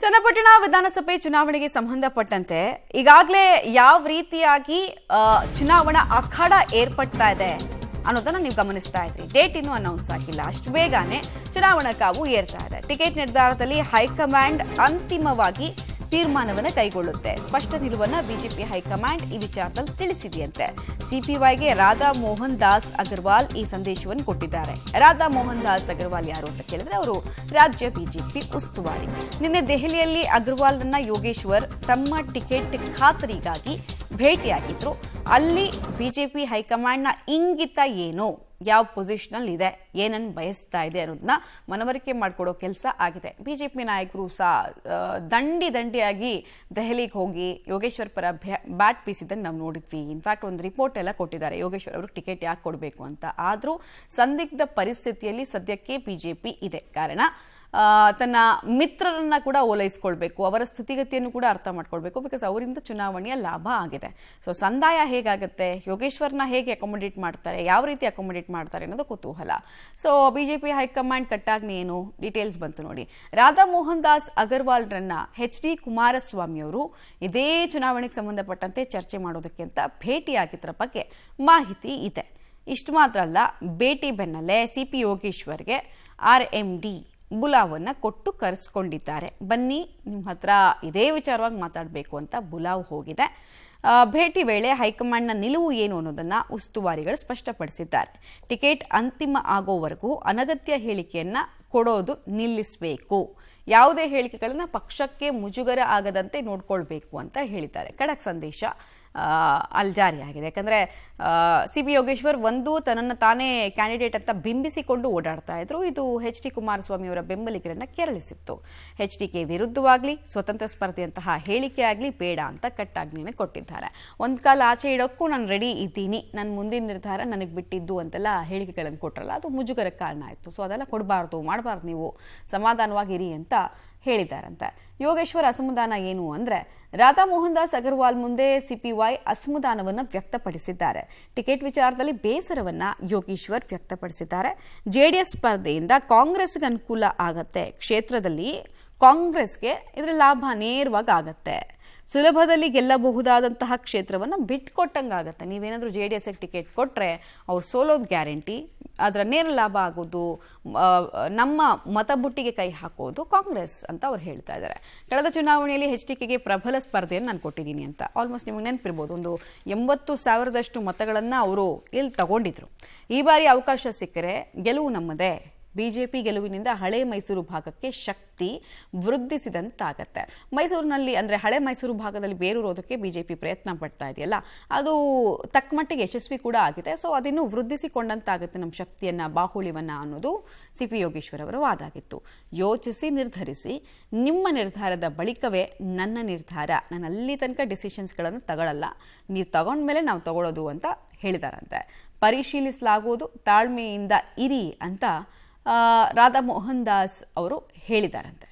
ಚನ್ನಪಟ್ಟಣ ವಿಧಾನಸಭೆ ಚುನಾವಣೆಗೆ ಸಂಬಂಧಪಟ್ಟಂತೆ ಈಗಾಗಲೇ ಯಾವ ರೀತಿಯಾಗಿ ಚುನಾವಣಾ ಅಖಾಡ ಏರ್ಪಡ್ತಾ ಇದೆ ಅನ್ನೋದನ್ನ ನೀವು ಗಮನಿಸ್ತಾ ಇದ್ರಿ. ಡೇಟ್ ಇನ್ನೂ ಅನೌನ್ಸ್ ಆಗಿಲ್ಲ, ಅಷ್ಟು ಬೇಗನೆ ಚುನಾವಣಾ ಕಾವು ಏರ್ತಾ ಇದೆ. ಟಿಕೆಟ್ ನಿರ್ಧಾರದಲ್ಲಿ ಹೈಕಮಾಂಡ್ ಅಂತಿಮವಾಗಿ ತೀರ್ಮಾನವನ್ನು ಕೈಗೊಳ್ಳುತ್ತೆ. ಸ್ಪಷ್ಟ ನಿಲುವನ್ನು ಬಿಜೆಪಿ ಹೈಕಮಾಂಡ್ ಈ ವಿಚಾರದಲ್ಲಿ ತಿಳಿಸಿದೆಯಂತೆ. ಸಿಪಿವೈಗೆ ರಾಧಾ ಮೋಹನ್ ದಾಸ್ ಅಗರ್ವಾಲ್ ಈ ಸಂದೇಶವನ್ನು ಕೊಟ್ಟಿದ್ದಾರೆ. ರಾಧಾ ಮೋಹನ್ ದಾಸ್ ಅಗರ್ವಾಲ್ ಯಾರು ಅಂತ ಕೇಳಿದ್ರೆ ಅವರು ರಾಜ್ಯ ಬಿಜೆಪಿ ಉಸ್ತುವಾರಿ. ನಿನ್ನೆ ದೆಹಲಿಯಲ್ಲಿ ಅಗರ್ವಾಲ್ರನ್ನ ಯೋಗೇಶ್ವರ್ ತಮ್ಮ ಟಿಕೆಟ್ ಖಾತರಿಗಾಗಿ ಭೇಟಿಯಾಗಿದ್ರು. ಅಲ್ಲಿ ಬಿಜೆಪಿ ಹೈಕಮಾಂಡ್ನ ಇಂಗಿತ ಏನು, ಯಾವ ಪೊಸಿಷನ್ ಇದೆ, ಏನನ್ನು ಬಯಸ್ತಾ ಇದೆ ಅನ್ನೋದನ್ನ ಮನವರಿಕೆ ಮಾಡಿಕೊಡೋ ಕೆಲಸ ಆಗಿದೆ. ಬಿಜೆಪಿ ನಾಯಕರು ದಂಡಿಯಾಗಿ ದೆಹಲಿಗೆ ಹೋಗಿ ಯೋಗೇಶ್ವರ್ ಪರ ಬ್ಯಾಟ್ ಬೀಸಿದ್ದನ್ನು ನಾವು ನೋಡಿದ್ವಿ. ಇನ್ಫ್ಯಾಕ್ಟ್ ಒಂದು ರಿಪೋರ್ಟ್ ಎಲ್ಲ ಕೊಟ್ಟಿದ್ದಾರೆ ಯೋಗೇಶ್ವರ್ ಅವ್ರಿಗೆ ಟಿಕೆಟ್ ಯಾಕೆ ಕೊಡಬೇಕು ಅಂತ. ಆದರೂ ಸಂದಿಗ್ಧ ಪರಿಸ್ಥಿತಿಯಲ್ಲಿ ಸದ್ಯಕ್ಕೆ ಬಿಜೆಪಿ ಇದೆ. ಕಾರಣ ತನ್ನ ಮಿತ್ರರನ್ನ ಕೂಡ ಓಲೈಸ್ಕೊಳ್ಬೇಕು, ಅವರ ಸ್ಥಿತಿಗತಿಯನ್ನು ಕೂಡ ಅರ್ಥ ಮಾಡ್ಕೊಳ್ಬೇಕು. ಬಿಕಾಸ್ ಅವರಿಂದ ಚುನಾವಣೆಯ ಲಾಭ ಆಗಿದೆ. ಸೊ ಸಂದಾಯ ಹೇಗಾಗುತ್ತೆ, ಯೋಗೇಶ್ವರ್ನ ಹೇಗೆ ಅಕೊಮಡೇಟ್ ಮಾಡ್ತಾರೆ, ಯಾವ ರೀತಿ ಅಕೊಮಡೇಟ್ ಮಾಡ್ತಾರೆ ಅನ್ನೋದು ಕುತೂಹಲ. ಸೊ ಬಿಜೆಪಿ ಹೈಕಮಾಂಡ್ ಕಟ್ಟಾಗ್ನೇ ಏನು ಡೀಟೇಲ್ಸ್ ಬಂತು ನೋಡಿ. ರಾಧಾ ಮೋಹನ್ ದಾಸ್ ಅಗರ್ವಾಲ್ರನ್ನ HD ಕುಮಾರಸ್ವಾಮಿ ಅವರು ಇದೇ ಚುನಾವಣೆಗೆ ಸಂಬಂಧಪಟ್ಟಂತೆ ಚರ್ಚೆ ಮಾಡೋದಕ್ಕೆ ಅಂತ ಭೇಟಿಯಾಗಿದ್ದರ ಬಗ್ಗೆ ಮಾಹಿತಿ ಇದೆ. ಇಷ್ಟು ಮಾತ್ರ ಅಲ್ಲ, ಭೇಟಿ ಬೆನ್ನಲ್ಲೇ CP ಯೋಗೇಶ್ವರ್ಗೆ RMD ಬುಲಾವನ್ನ ಕೊಟ್ಟು ಕರೆಸ್ಕೊಂಡಿದ್ದಾರೆ. ಬನ್ನಿ ನಿಮ್ಮ ಹತ್ರ ಇದೇ ವಿಚಾರವಾಗಿ ಮಾತಾಡಬೇಕು ಅಂತ ಬುಲಾವ್ ಹೋಗಿದೆ. ಭೇಟಿ ವೇಳೆ ಹೈಕಮಾಂಡ್ನ ನಿಲುವು ಏನು ಅನ್ನೋದನ್ನ ಉಸ್ತುವಾರಿಗಳು ಸ್ಪಷ್ಟಪಡಿಸಿದ್ದಾರೆ. ಟಿಕೆಟ್ ಅಂತಿಮ ಆಗೋವರೆಗೂ ಅನಗತ್ಯ ಹೇಳಿಕೆಯನ್ನ ಕೊಡೋದು ನಿಲ್ಲಿಸಬೇಕು, ಯಾವುದೇ ಹೇಳಿಕೆಗಳನ್ನ ಪಕ್ಷಕ್ಕೆ ಮುಜುಗರ ಆಗದಂತೆ ನೋಡ್ಕೊಳ್ಬೇಕು ಅಂತ ಹೇಳಿದ್ದಾರೆ. ಖಡಕ್ ಸಂದೇಶ ಅಲ್ಲಿ ಜಾರಿಯಾಗಿದೆ. ಯಾಕಂದರೆ CP ಯೋಗೇಶ್ವರ್ ತನ್ನನ್ನು ತಾನೇ ಕ್ಯಾಂಡಿಡೇಟ್ ಅಂತ ಬಿಂಬಿಸಿಕೊಂಡು ಓಡಾಡ್ತಾ ಇದ್ರು. ಇದು HD ಕುಮಾರಸ್ವಾಮಿ ಅವರ ಬೆಂಬಲಿಗರನ್ನ ಕೆರಳಿಸಿತ್ತು. HDK ವಿರುದ್ಧವಾಗಲಿ ಸ್ವತಂತ್ರ ಸ್ಪರ್ಧೆಯಂತಹ ಹೇಳಿಕೆ ಆಗಲಿ ಬೇಡ ಅಂತ ಕಟ್ಟಾಜ್ಞೆಯನ್ನು ಕೊಟ್ಟಿದ್ದಾರೆ. ಒಂದು ಕಾಲ ಆಚೆ ಇಡೋಕ್ಕೂ ನಾನು ರೆಡಿ ಇದ್ದೀನಿ, ನನ್ನ ಮುಂದಿನ ನಿರ್ಧಾರ ನನಗೆ ಬಿಟ್ಟಿದ್ದು ಅಂತೆಲ್ಲ ಹೇಳಿಕೆಗಳನ್ನು ಕೊಟ್ಟರಲ್ಲ, ಅದು ಮುಜುಗರ ಕಾರಣ ಆಯಿತು. ಸೊ ಅದೆಲ್ಲ ಕೊಡಬಾರ್ದು, ಮಾಡಬಾರ್ದು, ನೀವು ಸಮಾಧಾನವಾಗಿರಿ ಅಂತ ಹೇಳಿದಾರಂತೆ. ಯೋಗೇಶ್ವರ್ ಅಸಮಾಧಾನ ಏನು ಅಂದ್ರೆ, ರಾಧಾ ಮೋಹನ್ ದಾಸ್ ಅಗರ್ವಾಲ್ ಮುಂದೆ CPY ಅಸಮಾಧಾನವನ್ನು ವ್ಯಕ್ತಪಡಿಸಿದ್ದಾರೆ. ಟಿಕೆಟ್ ವಿಚಾರದಲ್ಲಿ ಬೇಸರವನ್ನ ಯೋಗೇಶ್ವರ್ ವ್ಯಕ್ತಪಡಿಸಿದ್ದಾರೆ. JDS ಸ್ಪರ್ಧೆಯಿಂದ ಕಾಂಗ್ರೆಸ್ಗೆ ಅನುಕೂಲ ಆಗತ್ತೆ, ಕ್ಷೇತ್ರದಲ್ಲಿ ಕಾಂಗ್ರೆಸ್ಗೆ ಇದರ ಲಾಭ ನೇರವಾಗಿ ಆಗತ್ತೆ, ಸುಲಭದಲ್ಲಿ ಗೆಲ್ಲಬಹುದಾದಂತಹ ಕ್ಷೇತ್ರವನ್ನು ಬಿಟ್ಕೊಟ್ಟಂಗಾಗತ್ತೆ. ನೀವೇನಾದರೂ JDSಗೆ ಟಿಕೆಟ್ ಕೊಟ್ಟರೆ ಅವ್ರು ಸೋಲೋದು ಗ್ಯಾರಂಟಿ, ಅದರ ನೇರ ಲಾಭ ಆಗೋದು, ನಮ್ಮ ಮತಬುಟ್ಟಿಗೆ ಕೈ ಹಾಕೋದು ಕಾಂಗ್ರೆಸ್ ಅಂತ ಅವ್ರು ಹೇಳ್ತಾ ಇದ್ದಾರೆ. ಕಳೆದ ಚುನಾವಣೆಯಲ್ಲಿ HDKಗೆ ಪ್ರಬಲ ಸ್ಪರ್ಧೆಯನ್ನು ನಾನು ಕೊಟ್ಟಿದ್ದೀನಿ ಅಂತ ಆಲ್ಮೋಸ್ಟ್ ನಿಮಗೆ ನೆನಪಿರ್ಬೋದು. ಒಂದು 80,000ದಷ್ಟು ಮತಗಳನ್ನು ಅವರು ಇಲ್ಲಿ ತಗೊಂಡಿದ್ರು. ಈ ಬಾರಿ ಅವಕಾಶ ಸಿಕ್ಕರೆ ಗೆಲುವು ನಮ್ಮದೇ. ಬಿಜೆಪಿ ಗೆಲುವಿನಿಂದ ಹಳೆ ಮೈಸೂರು ಭಾಗಕ್ಕೆ ಶಕ್ತಿ ವೃದ್ಧಿಸಿದಂತಾಗತ್ತೆ. ಮೈಸೂರಿನಲ್ಲಿ ಅಂದರೆ ಹಳೆ ಮೈಸೂರು ಭಾಗದಲ್ಲಿ ಬೇರೂರೋದಕ್ಕೆ ಬಿಜೆಪಿ ಪ್ರಯತ್ನ ಪಡ್ತಾ ಇದೆಯಲ್ಲ, ಅದು ತಕ್ಕ ಮಟ್ಟಿಗೆ ಯಶಸ್ವಿ ಕೂಡ ಆಗಿದೆ. ಸೊ ಅದನ್ನು ವೃದ್ಧಿಸಿಕೊಂಡಂತಾಗುತ್ತೆ ನಮ್ಮ ಶಕ್ತಿಯನ್ನ, ಬಾಹುಳ್ಯವನ್ನ ಅನ್ನೋದು CP ಯೋಗೇಶ್ವರ್ ಅವರ ವಾದ ಆಗಿತ್ತು. ಯೋಚಿಸಿ ನಿರ್ಧರಿಸಿ, ನಿಮ್ಮ ನಿರ್ಧಾರದ ಬಳಿಕವೇ ನನ್ನ ನಿರ್ಧಾರ, ನಾನು ಅಲ್ಲಿ ತನಕ ಡಿಸಿಷನ್ಸ್ಗಳನ್ನು ತಗೊಳ್ಳಲ್ಲ, ನೀವು ತಗೊಂಡ್ಮೇಲೆ ನಾವು ತಗೊಳ್ಳೋದು ಅಂತ ಹೇಳಿದಾರಂತೆ. ಪರಿಶೀಲಿಸಲಾಗುವುದು, ತಾಳ್ಮೆಯಿಂದ ಇರಿ ಅಂತ ರಾಧಾ ಮೋಹನ್ ದಾಸ್ ಅವರು ಹೇಳಿದಾರಂತೆ.